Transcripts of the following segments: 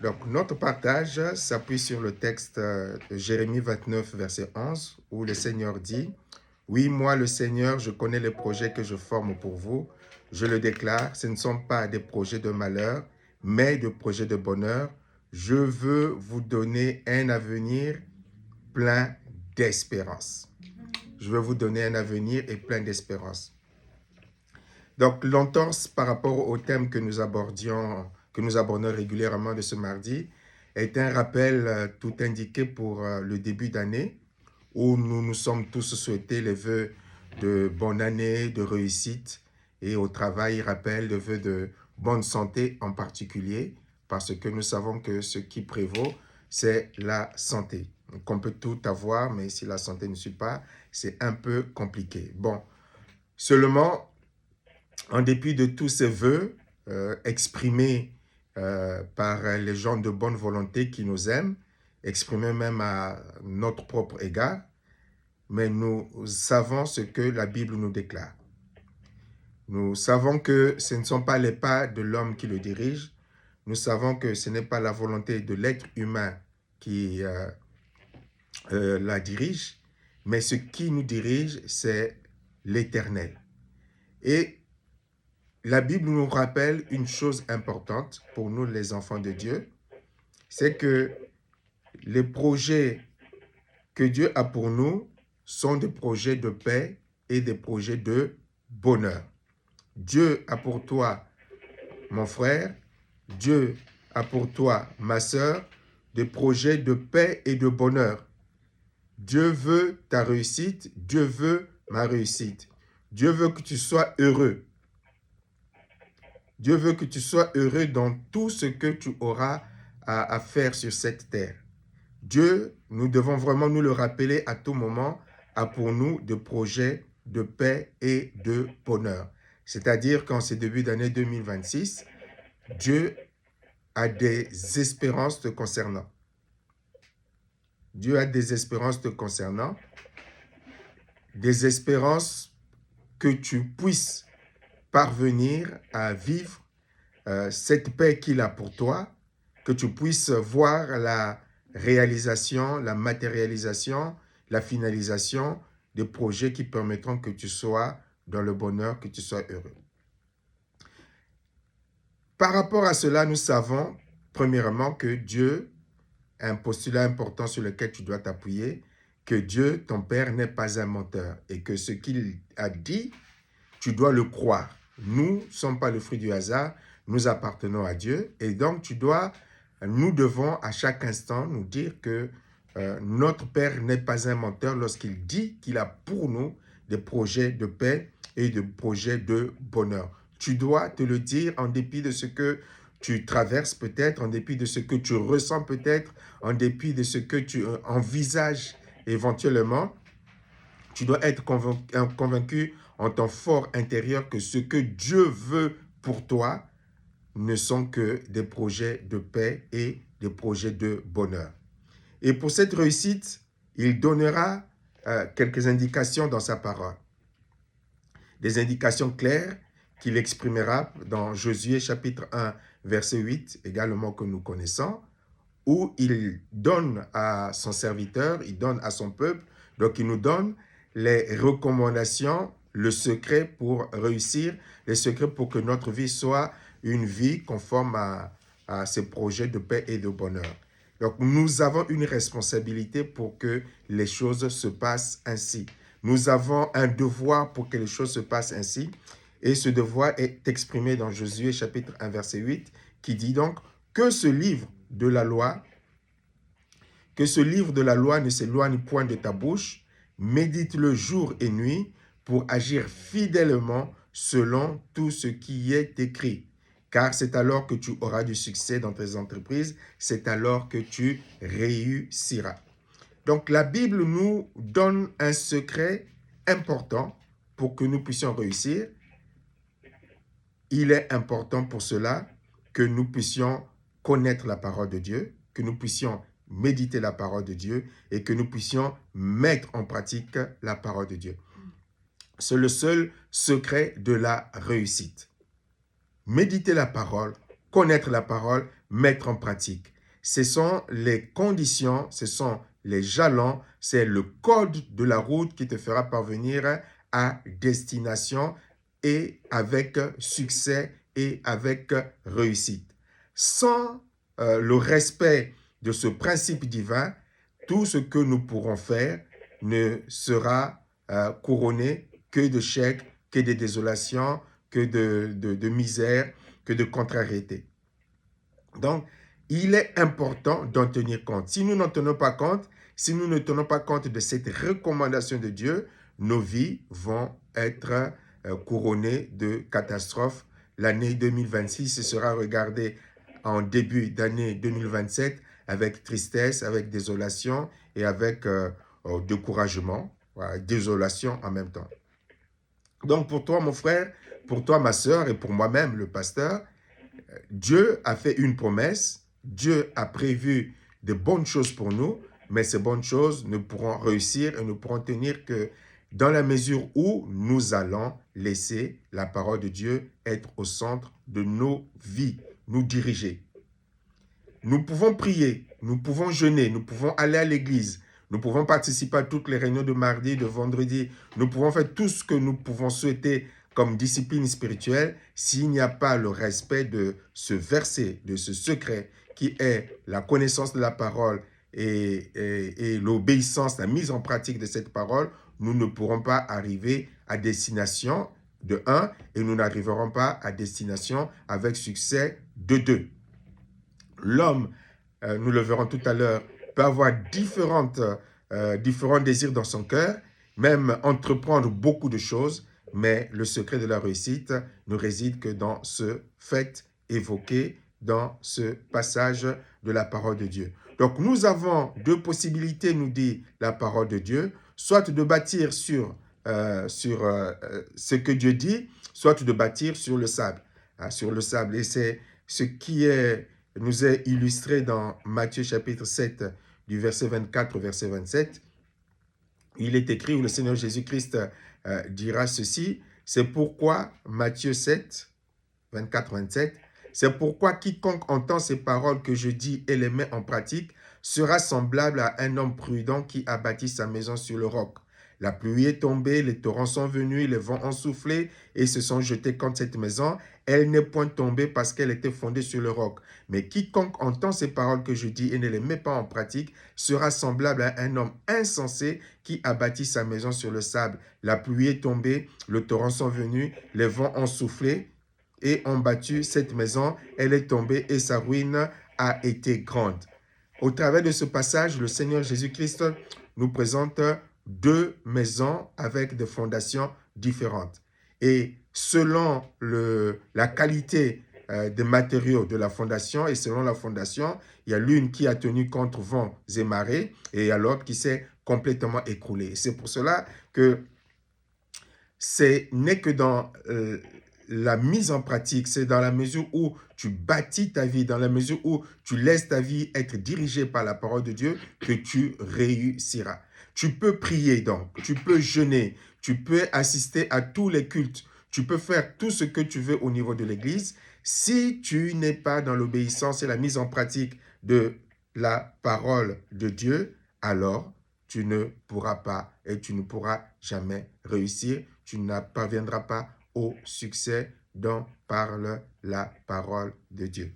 Donc, notre partage s'appuie sur le texte de Jérémie 29, verset 11, où le Seigneur dit, « Oui, moi, le Seigneur, je connais les projets que je forme pour vous. Je le déclare, ce ne sont pas des projets de malheur, mais des projets de bonheur. Je veux vous donner un avenir plein d'espérance. » Je veux vous donner un avenir et plein d'espérance. Donc, l'entorse par rapport au thème que nous abordons régulièrement de ce mardi est un rappel tout indiqué pour le début d'année où nous nous sommes tous souhaités les vœux de bonne année, de réussite et au travail, il rappelle les vœux de bonne santé en particulier parce que nous savons que ce qui prévaut, c'est la santé. Donc, on peut tout avoir, mais si la santé ne suit pas, c'est un peu compliqué. Bon, seulement, en dépit de tous ces vœux exprimés par les gens de bonne volonté qui nous aiment, exprimés même à notre propre égard, mais nous savons ce que la Bible nous déclare. Nous savons que ce ne sont pas les pas de l'homme qui le dirigent, nous savons que ce n'est pas la volonté de l'être humain qui la dirige, mais ce qui nous dirige, c'est l'Éternel. Et la Bible nous rappelle une chose importante pour nous, les enfants de Dieu, c'est que les projets que Dieu a pour nous sont des projets de paix et des projets de bonheur. Dieu a pour toi, mon frère, Dieu a pour toi, ma sœur, des projets de paix et de bonheur. Dieu veut ta réussite, Dieu veut ma réussite. Dieu veut que tu sois heureux. Dieu veut que tu sois heureux dans tout ce que tu auras à faire sur cette terre. Dieu, nous devons vraiment nous le rappeler à tout moment, a pour nous des projets de paix et de bonheur. C'est-à-dire qu'en ce début d'année 2026, Dieu a des espérances te concernant. Dieu a des espérances te concernant, des espérances que tu puisses parvenir à vivre cette paix qu'il a pour toi, que tu puisses voir la réalisation, la matérialisation, la finalisation des projets qui permettront que tu sois dans le bonheur, que tu sois heureux. Par rapport à cela, nous savons, premièrement, que Dieu, un postulat important sur lequel tu dois t'appuyer, que Dieu, ton Père, n'est pas un menteur et que ce qu'il a dit, tu dois le croire. Nous ne sommes pas le fruit du hasard, nous appartenons à Dieu et donc nous devons à chaque instant nous dire que notre Père n'est pas un menteur lorsqu'il dit qu'il a pour nous des projets de paix et des projets de bonheur. Tu dois te le dire en dépit de ce que tu traverses peut-être, en dépit de ce que tu ressens peut-être, en dépit de ce que tu envisages éventuellement. Tu dois être convaincu en ton fort intérieur que ce que Dieu veut pour toi ne sont que des projets de paix et des projets de bonheur. Et pour cette réussite, il donnera quelques indications dans sa parole. Des indications claires qu'il exprimera dans Josué chapitre 1, verset 8, également que nous connaissons, où il donne à son serviteur, il donne à son peuple, donc il nous donne les recommandations, le secret pour réussir, les secrets pour que notre vie soit une vie conforme à ces projets de paix et de bonheur. Donc nous avons une responsabilité pour que les choses se passent ainsi. Nous avons un devoir pour que les choses se passent ainsi. Et ce devoir est exprimé dans Josué chapitre 1, verset 8, qui dit donc que ce livre de la loi, ne s'éloigne point de ta bouche, médite-le jour et nuit pour agir fidèlement selon tout ce qui y est écrit. Car c'est alors que tu auras du succès dans tes entreprises, c'est alors que tu réussiras. Donc la Bible nous donne un secret important pour que nous puissions réussir. Il est important pour cela que nous puissions connaître la parole de Dieu, que nous puissions méditer la parole de Dieu et que nous puissions mettre en pratique la parole de Dieu. C'est le seul secret de la réussite. Méditer la parole, connaître la parole, mettre en pratique. Ce sont les conditions, ce sont les jalons, c'est le code de la route qui te fera parvenir à destination et avec succès et avec réussite. Sans le respect de ce principe divin, tout ce que nous pourrons faire ne sera couronné que d'échecs, que de désolations, que de misère, que de contrariété. Donc, il est important d'en tenir compte. Si nous n'en tenons pas compte, si nous ne tenons pas compte de cette recommandation de Dieu, nos vies vont être couronnées de catastrophes. L'année 2026 sera regardée en début d'année 2027 avec tristesse, avec désolation et avec découragement, voilà, désolation en même temps. Donc pour toi, mon frère, pour toi, ma sœur, et pour moi-même, le pasteur, Dieu a fait une promesse, Dieu a prévu de bonnes choses pour nous, mais ces bonnes choses ne pourront réussir et ne pourront tenir que dans la mesure où nous allons laisser la parole de Dieu être au centre de nos vies, nous diriger. Nous pouvons prier, nous pouvons jeûner, nous pouvons aller à l'église, nous pouvons participer à toutes les réunions de mardi, de vendredi, nous pouvons faire tout ce que nous pouvons souhaiter comme discipline spirituelle s'il n'y a pas le respect de ce verset, de ce secret qui est la connaissance de la parole et l'obéissance, la mise en pratique de cette parole, nous ne pourrons pas arriver à destination de 1 et nous n'arriverons pas à destination avec succès de 2. L'homme, nous le verrons tout à l'heure, peut avoir différents désirs dans son cœur, même entreprendre beaucoup de choses, mais le secret de la réussite ne réside que dans ce fait évoqué dans ce passage de la parole de Dieu. Donc nous avons deux possibilités, nous dit la parole de Dieu, soit de bâtir sur ce que Dieu dit, soit de bâtir sur le sable. Sur le sable. Et c'est ce qui nous est illustré dans Matthieu chapitre 7, du verset 24 au verset 27. Il est écrit où le Seigneur Jésus-Christ dira ceci, c'est pourquoi, Matthieu 7, 24-27, c'est pourquoi quiconque entend ces paroles que je dis et les met en pratique sera semblable à un homme prudent qui a bâti sa maison sur le roc. La pluie est tombée, les torrents sont venus, les vents ont soufflé et se sont jetés contre cette maison. Elle n'est point tombée parce qu'elle était fondée sur le roc. Mais quiconque entend ces paroles que je dis et ne les met pas en pratique sera semblable à un homme insensé qui a bâti sa maison sur le sable. La pluie est tombée, les torrents sont venus, les vents ont soufflé et ont battu cette maison. Elle est tombée et sa ruine a été grande. Au travers de ce passage, le Seigneur Jésus-Christ nous présente deux maisons avec des fondations différentes. Et selon la qualité des matériaux de la fondation et selon la fondation, il y a l'une qui a tenu contre vents et marées et il y a l'autre qui s'est complètement écroulée. C'est pour cela que ce n'est que dans la mise en pratique, c'est dans la mesure où tu bâtis ta vie, dans la mesure où tu laisses ta vie être dirigée par la parole de Dieu, que tu réussiras. Tu peux prier donc, tu peux jeûner, tu peux assister à tous les cultes, tu peux faire tout ce que tu veux au niveau de l'Église. Si tu n'es pas dans l'obéissance et la mise en pratique de la parole de Dieu, alors tu ne pourras pas et tu ne pourras jamais réussir. Tu ne parviendras pas au succès dont parle la parole de Dieu.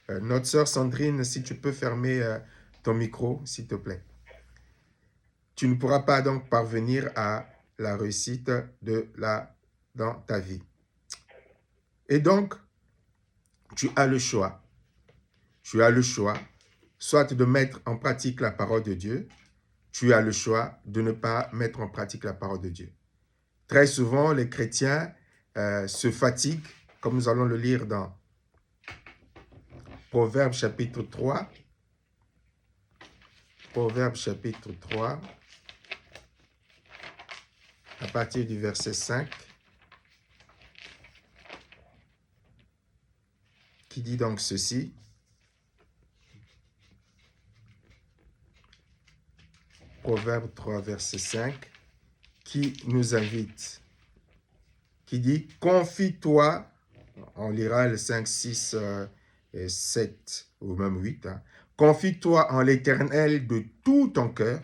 Notre sœur Sandrine, si tu peux fermer ton micro, s'il te plaît. Tu ne pourras pas donc parvenir à la réussite dans ta vie. Et donc, tu as le choix. Tu as le choix, soit de mettre en pratique la parole de Dieu, tu as le choix de ne pas mettre en pratique la parole de Dieu. Très souvent, les chrétiens se fatiguent, comme nous allons le lire dans Proverbes chapitre 3. Proverbes chapitre 3, à partir du verset 5, qui dit donc ceci. Proverbe 3, verset 5, qui nous invite, qui dit « Confie-toi », on lira le 5, 6 et 7, ou même 8. Hein. Confie-toi en l'Éternel de tout ton cœur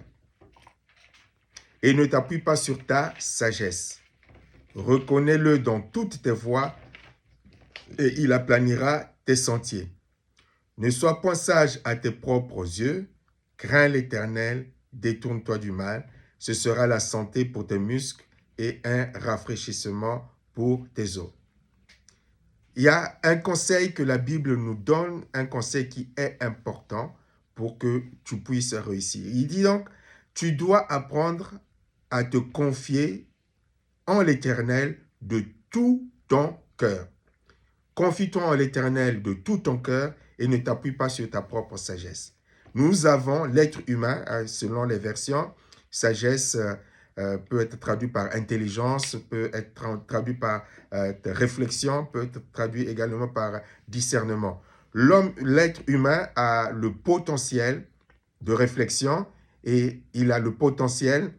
et ne t'appuie pas sur ta sagesse. Reconnais-le dans toutes tes voies et il aplanira tes sentiers. Ne sois point sage à tes propres yeux, crains l'Éternel, détourne-toi du mal, ce sera la santé pour tes muscles et un rafraîchissement pour tes os. Il y a un conseil que la Bible nous donne, un conseil qui est important pour que tu puisses réussir. Il dit donc, tu dois apprendre à te confier en l'Éternel de tout ton cœur. Confie-toi en l'Éternel de tout ton cœur et ne t'appuie pas sur ta propre sagesse. Nous avons l'être humain, selon les versions, sagesse peut être traduit par intelligence, peut être traduit par réflexion, peut être traduit également par discernement. L'être humain a le potentiel de réflexion et il a le potentiel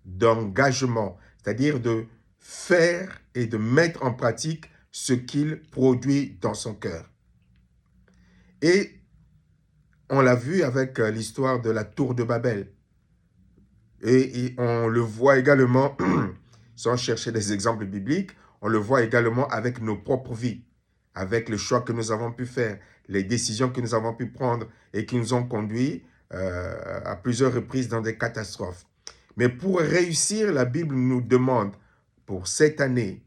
d'engagement, c'est-à-dire de faire et de mettre en pratique ce qu'il produit dans son cœur. Et on l'a vu avec l'histoire de la tour de Babel. Et on le voit également, sans chercher des exemples bibliques, on le voit également avec nos propres vies, avec le choix que nous avons pu faire, les décisions que nous avons pu prendre et qui nous ont conduits à plusieurs reprises dans des catastrophes. Mais pour réussir, la Bible nous demande pour cette année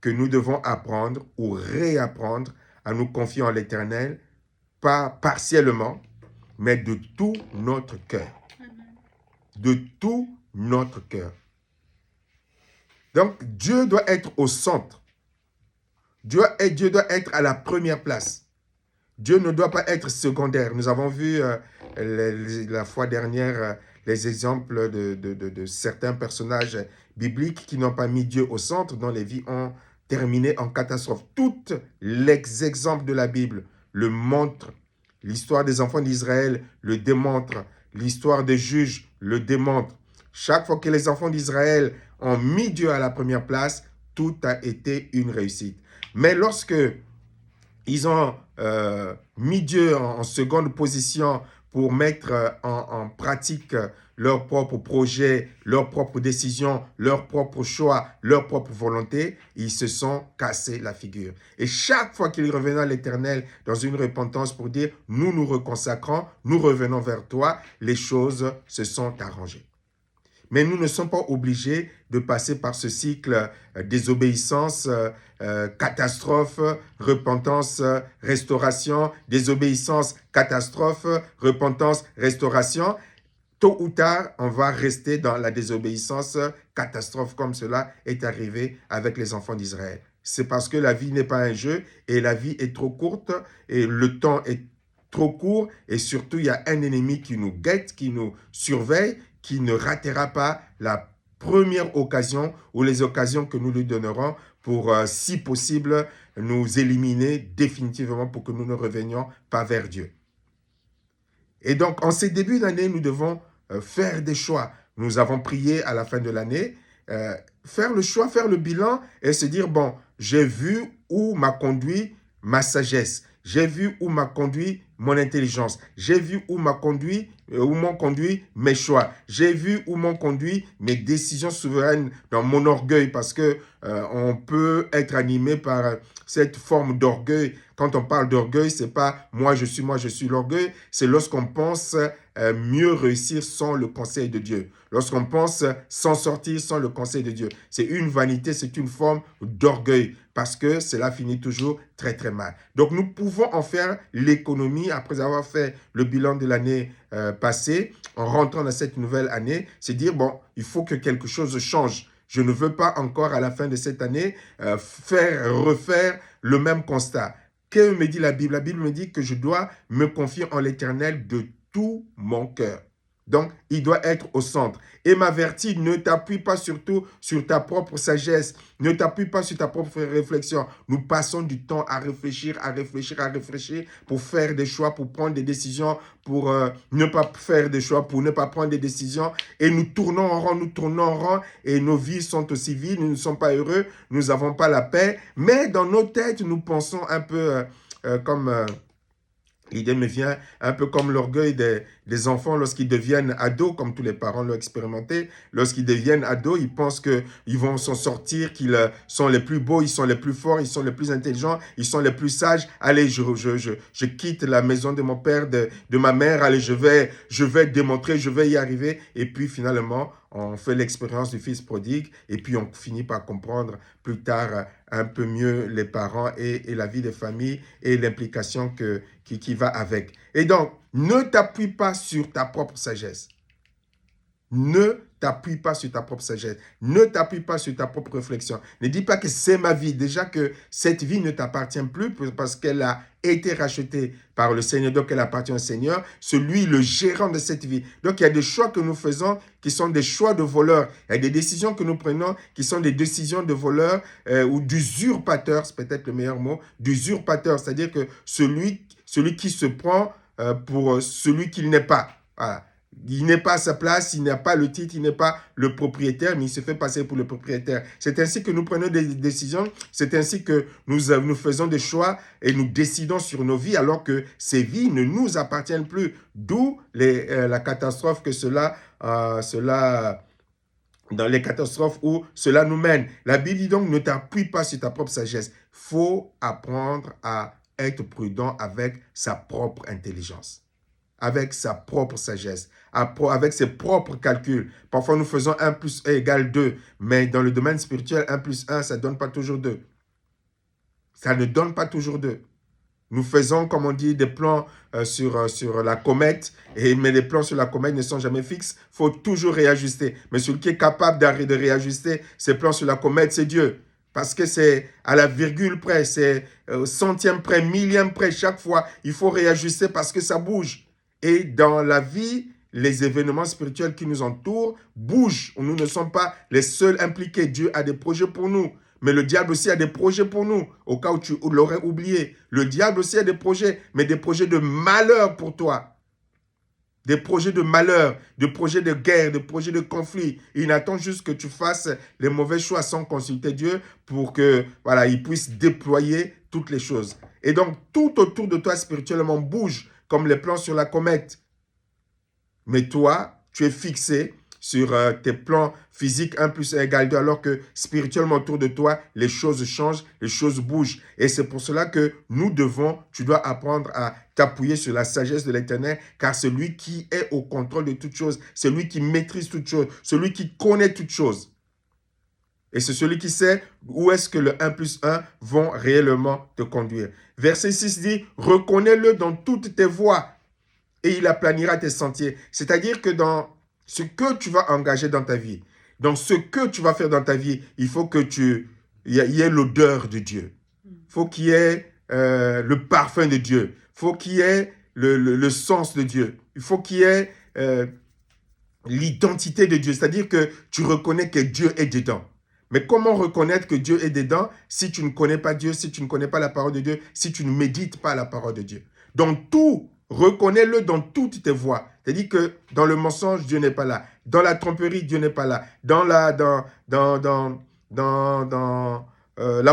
que nous devons apprendre ou réapprendre à nous confier en l'Éternel, pas partiellement, mais de tout notre cœur. De tout notre cœur. Donc, Dieu doit être au centre. Dieu doit être à la première place. Dieu ne doit pas être secondaire. Nous avons vu la fois dernière les exemples de certains personnages bibliques qui n'ont pas mis Dieu au centre, dont les vies ont terminé en catastrophe. Tous les exemples de la Bible le montrent. L'histoire des enfants d'Israël le démontre. L'histoire des juges le démontre. Chaque fois que les enfants d'Israël ont mis Dieu à la première place, tout a été une réussite. Mais lorsque ils ont mis Dieu en seconde position pour mettre en pratique leurs propres projets, leurs propres décisions, leurs propres choix, leur propre volonté, ils se sont cassés la figure. Et chaque fois qu'ils revenaient à l'Éternel dans une repentance pour dire « nous nous reconsacrons, nous revenons vers toi », les choses se sont arrangées. Mais nous ne sommes pas obligés de passer par ce cycle désobéissance, catastrophe, repentance, restauration, désobéissance, catastrophe, repentance, restauration. Tôt ou tard, on va rester dans la désobéissance, catastrophe comme cela est arrivé avec les enfants d'Israël. C'est parce que la vie n'est pas un jeu et la vie est trop courte et le temps est trop court et surtout il y a un ennemi qui nous guette, qui nous surveille, qui ne ratera pas la première occasion ou les occasions que nous lui donnerons pour, si possible, nous éliminer définitivement pour que nous ne revenions pas vers Dieu. Et donc, en ces débuts d'année, nous devons faire des choix. Nous avons prié à la fin de l'année, faire le choix, faire le bilan et se dire, bon, j'ai vu où m'a conduit ma sagesse. J'ai vu où m'a conduit mon intelligence. J'ai vu où m'ont conduit mes choix. J'ai vu où m'ont conduit mes décisions souveraines dans mon orgueil parce que on peut être animé par cette forme d'orgueil. Quand on parle d'orgueil, c'est pas moi je suis l'orgueil. C'est lorsqu'on pense mieux réussir sans le conseil de Dieu. Lorsqu'on pense s'en sortir sans le conseil de Dieu. C'est une vanité, c'est une forme d'orgueil parce que cela finit toujours très très mal. Donc nous pouvons en faire l'économie après avoir fait le bilan de l'année passée, en rentrant dans cette nouvelle année, c'est dire bon, il faut que quelque chose change. Je ne veux pas encore à la fin de cette année refaire le même constat. Que me dit la Bible? La Bible me dit que je dois me confier en l'Éternel de tout mon cœur. Donc, il doit être au centre. Et m'avertit, ne t'appuie pas surtout sur ta propre sagesse. Ne t'appuie pas sur ta propre réflexion. Nous passons du temps à réfléchir pour faire des choix, pour prendre des décisions, pour ne pas faire des choix, pour ne pas prendre des décisions. Et nous tournons en rond, et nos vies sont aussi vides, nous ne sommes pas heureux, nous n'avons pas la paix. Mais dans nos têtes, nous pensons un peu comme L'idée me vient un peu comme l'orgueil des enfants lorsqu'ils deviennent ados, comme tous les parents l'ont expérimenté. Lorsqu'ils deviennent ados, ils pensent qu'ils vont s'en sortir, qu'ils sont les plus beaux, ils sont les plus forts, ils sont les plus intelligents, ils sont les plus sages. Allez, je quitte la maison de mon père, de ma mère. Allez, je vais démontrer, je vais y arriver. Et puis finalement, on fait l'expérience du fils prodigue et puis on finit par comprendre plus tard un peu mieux les parents et la vie de famille et l'implication qui va avec. Et donc, ne t'appuie pas sur ta propre sagesse. Ne t'appuie pas sur ta propre sagesse. Ne t'appuie pas sur ta propre réflexion. Ne dis pas que c'est ma vie. Déjà que cette vie ne t'appartient plus parce qu'elle a été rachetée par le Seigneur, donc elle appartient au Seigneur, celui, le gérant de cette vie. Donc il y a des choix que nous faisons qui sont des choix de voleurs. Il y a des décisions que nous prenons qui sont des décisions de voleurs ou d'usurpateurs, c'est peut-être le meilleur mot, d'usurpateurs, c'est-à-dire que celui qui se prend pour celui qu'il n'est pas. Voilà. Il n'est pas à sa place, il n'a pas le titre, il n'est pas le propriétaire, mais il se fait passer pour le propriétaire. C'est ainsi que nous prenons des décisions, c'est ainsi que nous faisons des choix et nous décidons sur nos vies alors que ces vies ne nous appartiennent plus. D'où la catastrophe que dans les catastrophes où cela nous mène. La Bible dit donc, ne t'appuie pas sur ta propre sagesse. Il faut apprendre à être prudent avec sa propre intelligence, avec sa propre sagesse, avec ses propres calculs. Parfois, nous faisons 1 plus 1 égale 2, mais dans le domaine spirituel, 1 plus 1, ça ne donne pas toujours 2. Ça ne donne pas toujours 2. Nous faisons, comme on dit, des plans sur la comète, mais les plans sur la comète ne sont jamais fixes. Il faut toujours réajuster. Mais celui qui est capable de réajuster ces plans sur la comète, c'est Dieu. Parce que c'est à la virgule près, c'est au centième près, millième près, chaque fois, il faut réajuster parce que ça bouge. Et dans la vie, les événements spirituels qui nous entourent bougent. Nous ne sommes pas les seuls impliqués. Dieu a des projets pour nous. Mais le diable aussi a des projets pour nous, au cas où tu l'aurais oublié. Le diable aussi a des projets, mais des projets de malheur pour toi. Des projets de malheur, des projets de guerre, des projets de conflit. Il attend juste que tu fasses les mauvais choix sans consulter Dieu pour que, voilà, il puisse déployer toutes les choses. Et donc, tout autour de toi spirituellement bouge comme les plans sur la comète. Mais toi, tu es fixé sur tes plans physiques 1 plus 1 égale 2, alors que spirituellement autour de toi, les choses changent, les choses bougent. Et c'est pour cela que tu dois apprendre à t'appuyer sur la sagesse de l'Éternel, car celui qui est au contrôle de toutes choses, celui qui maîtrise toutes choses, celui qui connaît toutes choses. Et c'est celui qui sait où est-ce que le 1 plus 1 vont réellement te conduire. Verset 6 dit, reconnais-le dans toutes tes voies et il aplanira tes sentiers. C'est-à-dire que dans ce que tu vas engager dans ta vie, dans ce que tu vas faire dans ta vie, il faut que il y ait l'odeur de Dieu. Il faut qu'il y ait le parfum de Dieu. Il faut qu'il y ait le sens de Dieu. Il faut qu'il y ait l'identité de Dieu. C'est-à-dire que tu reconnais que Dieu est dedans. Mais comment reconnaître que Dieu est dedans si tu ne connais pas Dieu, si tu ne connais pas la parole de Dieu, si tu ne médites pas la parole de Dieu? Donc tout, reconnais-le dans toutes tes voies. C'est-à-dire que dans le mensonge, Dieu n'est pas là. Dans la tromperie, Dieu n'est pas là. Dans la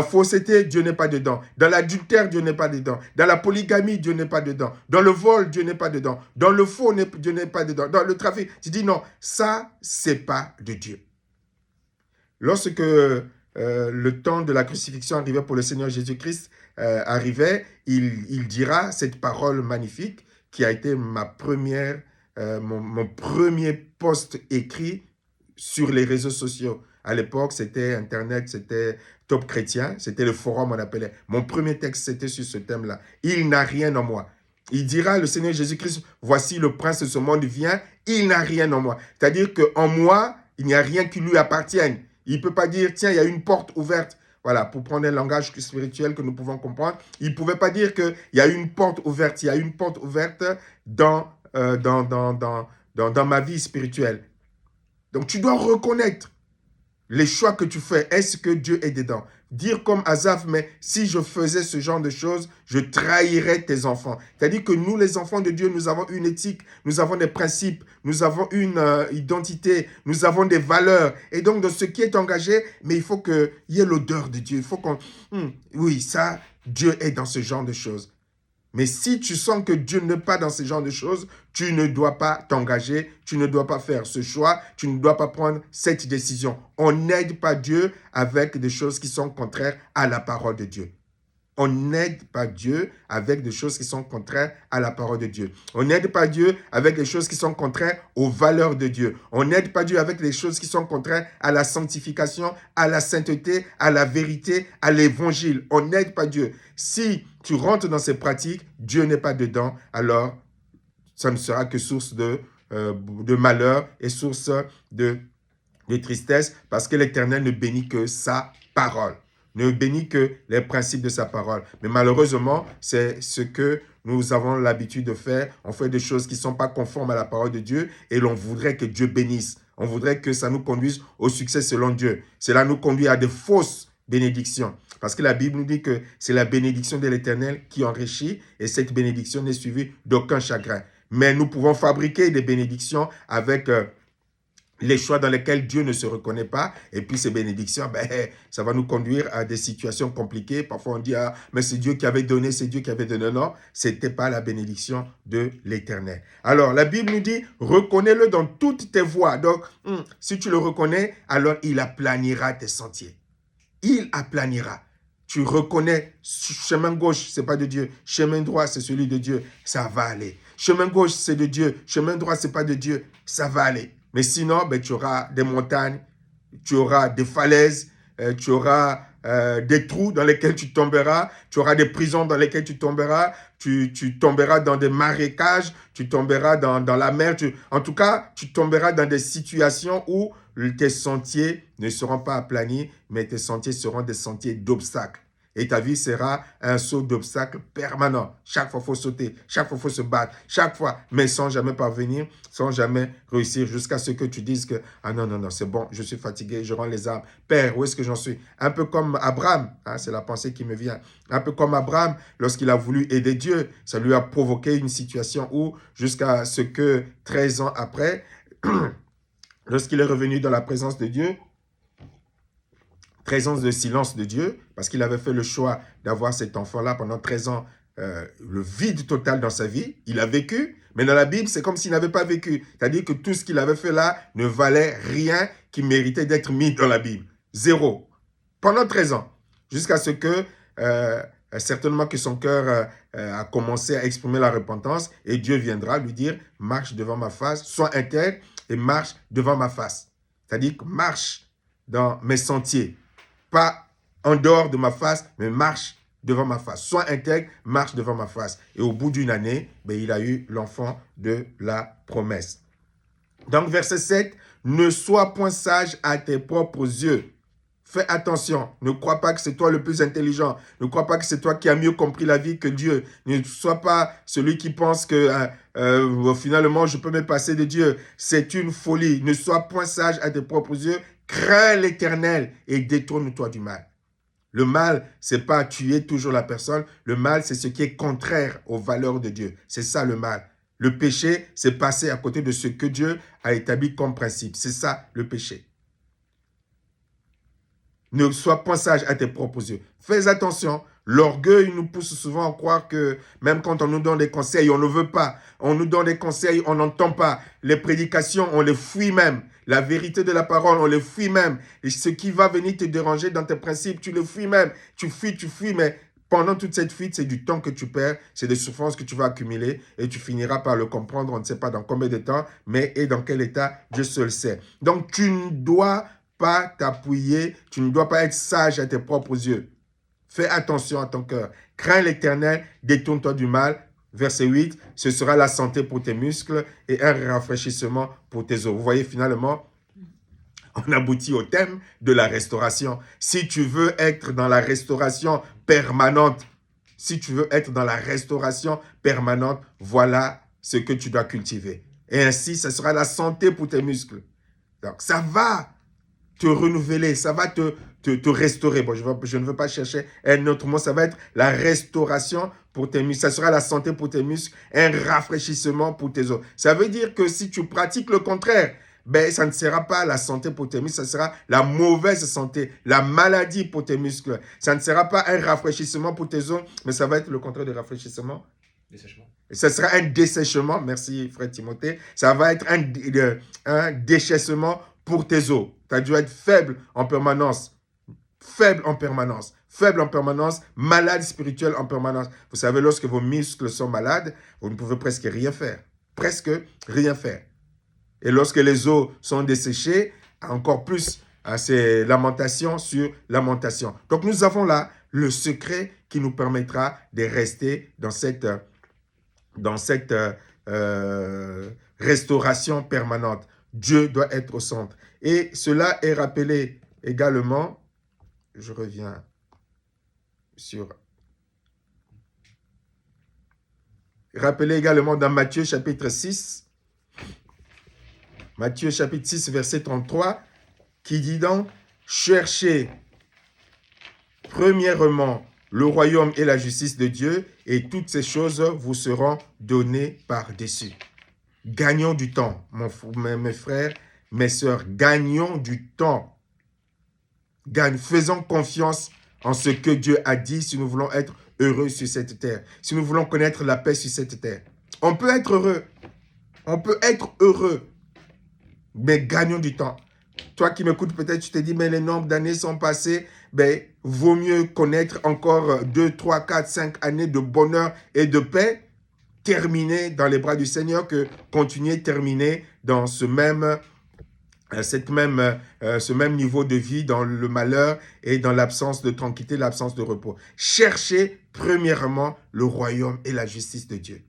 fausseté, Dieu n'est pas dedans. Dans l'adultère, Dieu n'est pas dedans. Dans la polygamie, Dieu n'est pas dedans. Dans le vol, Dieu n'est pas dedans. Dans le faux, Dieu n'est pas dedans. Dans le trafic, tu dis non, ça, c'est pas de Dieu. Lorsque le temps de la crucifixion arrivait pour le Seigneur Jésus-Christ, il dira cette parole magnifique qui a été mon premier post écrit sur les réseaux sociaux. À l'époque, c'était Internet, c'était Top Chrétien, c'était le forum, on appelait. Mon premier texte, c'était sur ce thème-là. Il n'a rien en moi. Il dira, le Seigneur Jésus-Christ, voici le prince de ce monde vient, il n'a rien en moi. C'est-à-dire qu'en moi, il n'y a rien qui lui appartienne. Il ne peut pas dire, tiens, il y a une porte ouverte. Voilà, pour prendre un langage spirituel que nous pouvons comprendre. Il ne pouvait pas dire qu'il y a une porte ouverte. Il y a une porte ouverte dans ma vie spirituelle. Donc, tu dois reconnaître les choix que tu fais. Est-ce que Dieu est dedans? Dire comme Asaph, mais si je faisais ce genre de choses, je trahirais tes enfants. C'est-à-dire que nous, les enfants de Dieu, nous avons une éthique, nous avons des principes, nous avons une identité, nous avons des valeurs. Et donc, dans ce qui est engagé, mais il faut qu'il y ait l'odeur de Dieu. Il faut qu'on... oui, ça, Dieu est dans ce genre de choses. Mais si tu sens que Dieu n'est pas dans ce genre de choses, tu ne dois pas t'engager, tu ne dois pas faire ce choix, tu ne dois pas prendre cette décision. On n'aide pas Dieu avec des choses qui sont contraires à la parole de Dieu. On n'aide pas Dieu avec des choses qui sont contraires à la parole de Dieu. On n'aide pas Dieu avec des choses qui sont contraires aux valeurs de Dieu. On n'aide pas Dieu avec des choses qui sont contraires à la sanctification, à la sainteté, à la vérité, à l'évangile. On n'aide pas Dieu. Si tu rentres dans ces pratiques, Dieu n'est pas dedans, alors ça ne sera que source de malheur et source de tristesse, parce que l'Éternel ne bénit que sa parole, ne bénit que les principes de sa parole. Mais malheureusement, c'est ce que nous avons l'habitude de faire. On fait des choses qui ne sont pas conformes à la parole de Dieu et l'on voudrait que Dieu bénisse. On voudrait que ça nous conduise au succès selon Dieu. Cela nous conduit à de fausses bénédictions. Parce que la Bible nous dit que c'est la bénédiction de l'Éternel qui enrichit et cette bénédiction n'est suivie d'aucun chagrin. Mais nous pouvons fabriquer des bénédictions avec les choix dans lesquels Dieu ne se reconnaît pas. Et puis ces bénédictions, ça va nous conduire à des situations compliquées. Parfois on dit, ah, mais c'est Dieu qui avait donné, c'est Dieu qui avait donné. Non, ce n'était pas la bénédiction de l'Éternel. Alors la Bible nous dit, reconnais-le dans toutes tes voies. Donc, si tu le reconnais, alors il aplanira tes sentiers. Il aplanira. Tu reconnais, chemin gauche, ce n'est pas de Dieu. Chemin droit, c'est celui de Dieu. Ça va aller. Chemin gauche, c'est de Dieu. Chemin droit, ce n'est pas de Dieu. Ça va aller. Mais sinon, tu auras des montagnes, tu auras des falaises, tu auras des trous dans lesquels tu tomberas, tu auras des prisons dans lesquelles tu tomberas, tu tomberas dans des marécages, tu tomberas dans la mer. En tout cas, tu tomberas dans des situations où tes sentiers ne seront pas aplanis, mais tes sentiers seront des sentiers d'obstacles. Et ta vie sera un saut d'obstacles permanent. Chaque fois, il faut sauter. Chaque fois, il faut se battre. Chaque fois, mais sans jamais parvenir, sans jamais réussir, jusqu'à ce que tu dises que « Ah non, c'est bon, je suis fatigué, je rends les armes. Père, où est-ce que j'en suis ?» Un peu comme Abraham, c'est la pensée qui me vient. Un peu comme Abraham, lorsqu'il a voulu aider Dieu, ça lui a provoqué une situation où, jusqu'à ce que 13 ans après, lorsqu'il est revenu dans la présence de Dieu, présence de silence de Dieu, parce qu'il avait fait le choix d'avoir cet enfant-là pendant 13 ans, le vide total dans sa vie. Il a vécu, mais dans la Bible, c'est comme s'il n'avait pas vécu. C'est-à-dire que tout ce qu'il avait fait là ne valait rien qui méritait d'être mis dans la Bible. Zéro. Pendant 13 ans. Jusqu'à ce que, certainement que son cœur a commencé à exprimer la repentance et Dieu viendra lui dire, marche devant ma face, sois intègre et marche devant ma face. C'est-à-dire que marche dans mes sentiers. Pas en dehors de ma face, mais marche devant ma face. Sois intègre, marche devant ma face. Et au bout d'une année, il a eu l'enfant de la promesse. Donc, verset 7, « Ne sois point sage à tes propres yeux. » Fais attention, ne crois pas que c'est toi le plus intelligent. Ne crois pas que c'est toi qui as mieux compris la vie que Dieu. Ne sois pas celui qui pense que finalement je peux me passer de Dieu. C'est une folie. Ne sois point sage à tes propres yeux. Crains l'Éternel et détourne-toi du mal. Le mal, c'est pas tuer toujours la personne. Le mal, c'est ce qui est contraire aux valeurs de Dieu. C'est ça le mal. Le péché, c'est passer à côté de ce que Dieu a établi comme principe. C'est ça le péché. Ne sois point sage à tes propres yeux. Fais attention. L'orgueil nous pousse souvent à croire que même quand on nous donne des conseils, on ne veut pas. On nous donne des conseils, on n'entend pas. Les prédications, on les fuit même. La vérité de la parole, on les fuit même. Et ce qui va venir te déranger dans tes principes, tu le fuis même. Tu fuis, mais pendant toute cette fuite, c'est du temps que tu perds, c'est des souffrances que tu vas accumuler et tu finiras par le comprendre, on ne sait pas dans combien de temps, mais et dans quel état, Dieu seul sait. Donc, tu ne dois pas t'appuyer, tu ne dois pas être sage à tes propres yeux. Fais attention à ton cœur. Crains l'Éternel, détourne-toi du mal. Verset 8, ce sera la santé pour tes muscles et un rafraîchissement pour tes os. Vous voyez, finalement, on aboutit au thème de la restauration. Si tu veux être dans la restauration permanente, voilà ce que tu dois cultiver. Et ainsi, ce sera la santé pour tes muscles. Donc, ça va te renouveler, ça va te restaurer. Bon, je ne veux pas chercher un autre mot, ça va être la restauration pour tes muscles. Ça sera la santé pour tes muscles, un rafraîchissement pour tes os. Ça veut dire que si tu pratiques le contraire, ça ne sera pas la santé pour tes muscles, ça sera la mauvaise santé, la maladie pour tes muscles. Ça ne sera pas un rafraîchissement pour tes os, mais ça va être le contraire de rafraîchissement Dessèchement. Ce sera un dessèchement, merci frère Timothée, ça va être un déchaissement pour tes os. Tu as dû être faible en permanence, malade spirituel en permanence. Vous savez, lorsque vos muscles sont malades, vous ne pouvez presque rien faire. Et lorsque les os sont desséchés, encore plus, c'est lamentation sur lamentation. Donc nous avons là le secret qui nous permettra de rester dans cette restauration permanente. Dieu doit être au centre. Et cela est rappelé également, je reviens sur... Rappelé également dans Matthieu chapitre 6, Matthieu chapitre 6, verset 33, qui dit donc, cherchez premièrement le royaume et la justice de Dieu, et toutes ces choses vous seront données par-dessus. Gagnons du temps, mes frères, mes sœurs, gagnons du temps. Faisons confiance en ce que Dieu a dit si nous voulons être heureux sur cette terre, si nous voulons connaître la paix sur cette terre. On peut être heureux, mais gagnons du temps. Toi qui m'écoutes, peut-être tu te dis, mais les nombres d'années sont passées, ben, vaut mieux connaître encore 2, 3, 4, 5 années de bonheur et de paix, terminer dans les bras du Seigneur, que continuer terminer dans ce même niveau de vie, dans le malheur et dans l'absence de tranquillité, l'absence de repos. Cherchez premièrement le royaume et la justice de Dieu.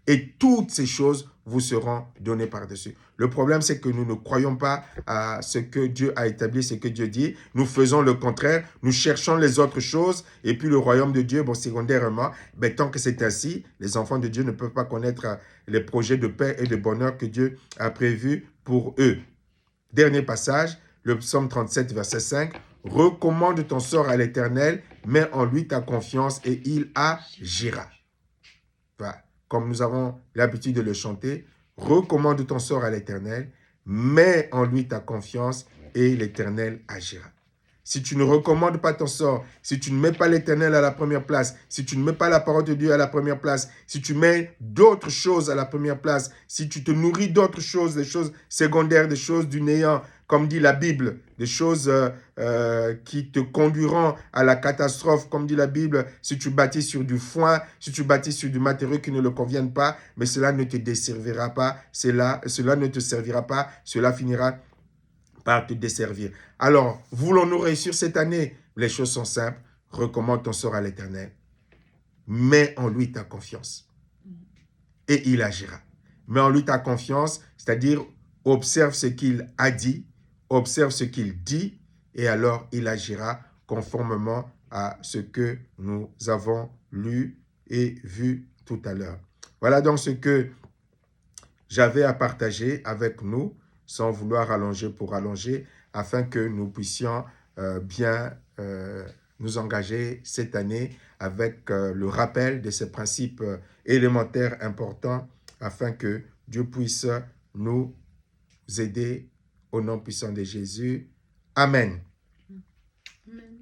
Et toutes ces choses vous seront données par-dessus. Le problème, c'est que nous ne croyons pas à ce que Dieu a établi, ce que Dieu dit. Nous faisons le contraire. Nous cherchons les autres choses. Et puis le royaume de Dieu, bon, secondairement, ben, tant que c'est ainsi, les enfants de Dieu ne peuvent pas connaître les projets de paix et de bonheur que Dieu a prévus pour eux. Dernier passage, le psaume 37, verset 5. Recommande ton sort à l'Éternel, mets en lui ta confiance et il agira. Voilà. Comme nous avons l'habitude de le chanter, recommande ton sort à l'Éternel, mets en lui ta confiance et l'Éternel agira. Si tu ne recommandes pas ton sort, si tu ne mets pas l'Éternel à la première place, si tu ne mets pas la parole de Dieu à la première place, si tu mets d'autres choses à la première place, si tu te nourris d'autres choses, des choses secondaires, des choses du néant, comme dit la Bible, des choses qui te conduiront à la catastrophe, comme dit la Bible, si tu bâtis sur du foin, si tu bâtis sur du matériau qui ne le convienne pas, mais cela ne te desservira pas, cela ne te servira pas, cela finira par te desservir. Alors, voulons-nous réussir cette année? Les choses sont simples. Recommande ton sort à l'Éternel. Mets en lui ta confiance. Et il agira. Mets en lui ta confiance, c'est-à-dire observe ce qu'il a dit, observe ce qu'il dit, et alors il agira conformément à ce que nous avons lu et vu tout à l'heure. Voilà donc ce que j'avais à partager avec nous, sans vouloir allonger pour allonger, afin que nous puissions bien nous engager cette année avec le rappel de ces principes élémentaires importants, afin que Dieu puisse nous aider au nom puissant de Jésus. Amen. Amen.